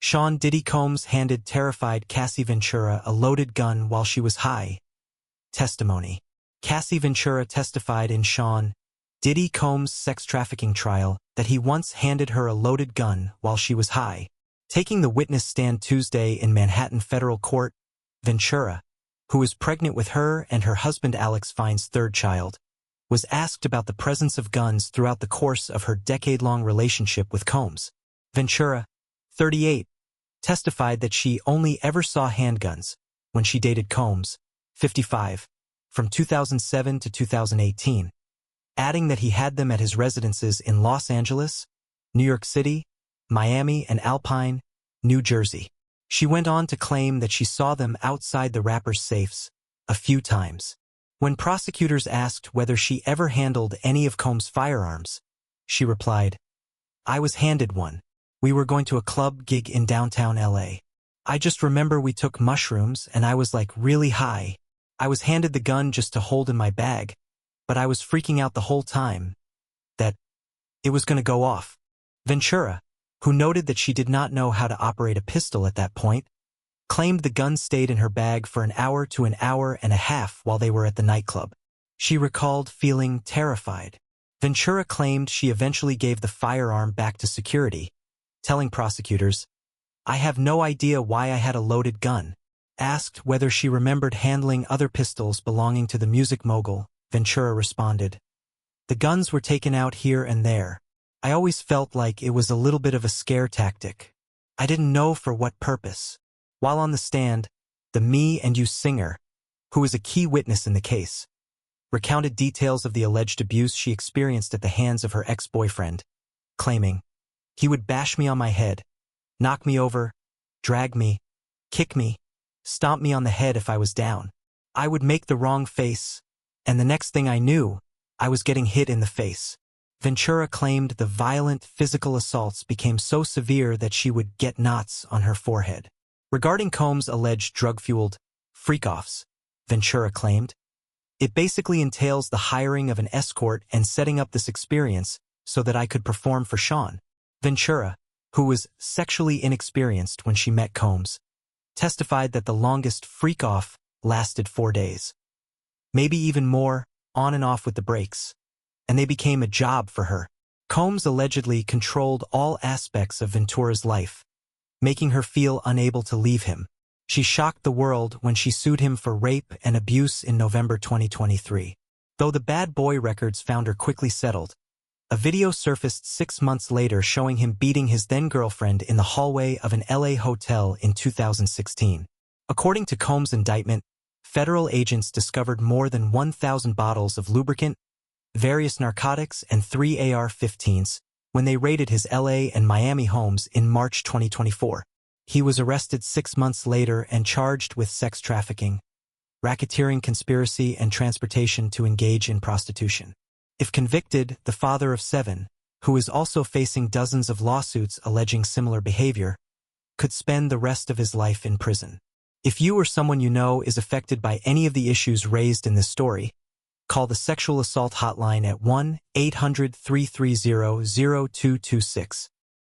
Sean Diddy Combs handed terrified Cassie Ventura a loaded gun while she was high. Testimony. Cassie Ventura testified in Sean Diddy Combs' sex trafficking trial that he once handed her a loaded gun while she was high. Taking the witness stand Tuesday in Manhattan federal court, Ventura, who was pregnant with her and her husband Alex Fine's third child, was asked about the presence of guns throughout the course of her decade-long relationship with Combs. Ventura, 38, testified that she only ever saw handguns when she dated Combs, 55, from 2007 to 2018, adding that he had them at his residences in Los Angeles, New York City, Miami, and Alpine, New Jersey. She went on to claim that she saw them outside the rapper's safes a few times. When prosecutors asked whether she ever handled any of Combs' firearms, she replied, "I was handed one. We were going to a club gig in downtown LA. I just remember we took mushrooms and I was like really high. I was handed the gun just to hold in my bag, but I was freaking out the whole time that it was going to go off." Ventura, who noted that she did not know how to operate a pistol at that point, claimed the gun stayed in her bag for an hour to an hour and a half while they were at the nightclub. She recalled feeling terrified. Ventura claimed she eventually gave the firearm back to security, telling prosecutors, "I have no idea why I had a loaded gun." Asked whether she remembered handling other pistols belonging to the music mogul, Ventura responded, "The guns were taken out here and there. I always felt like it was a little bit of a scare tactic. I didn't know for what purpose." While on the stand, the Me and You singer, who is a key witness in the case, recounted details of the alleged abuse she experienced at the hands of her ex-boyfriend, claiming, "He would bash me on my head, knock me over, drag me, kick me, stomp me on the head if I was down. I would make the wrong face, and the next thing I knew, I was getting hit in the face." Ventura claimed the violent physical assaults became so severe that she would get knots on her forehead. Regarding Combs' alleged drug-fueled freak-offs, Ventura claimed, "It basically entails the hiring of an escort and setting up this experience so that I could perform for Sean." Ventura, who was sexually inexperienced when she met Combs, testified that the longest freak-off lasted 4 days. Maybe even more, on and off with the breaks. And they became a job for her. Combs allegedly controlled all aspects of Ventura's life, making her feel unable to leave him. She shocked the world when she sued him for rape and abuse in November 2023. Though the bad boy records found her quickly settled, a video surfaced 6 months later showing him beating his then-girlfriend in the hallway of an LA hotel in 2016. According to Combs' indictment, federal agents discovered more than 1,000 bottles of lubricant, various narcotics, and 3 AR-15s when they raided his LA and Miami homes in March 2024. He was arrested 6 months later and charged with sex trafficking, racketeering, conspiracy, and transportation to engage in prostitution. If convicted, the father of 7, who is also facing dozens of lawsuits alleging similar behavior, could spend the rest of his life in prison. If you or someone you know is affected by any of the issues raised in this story, call the Sexual Assault Hotline at 1-800-330-0226.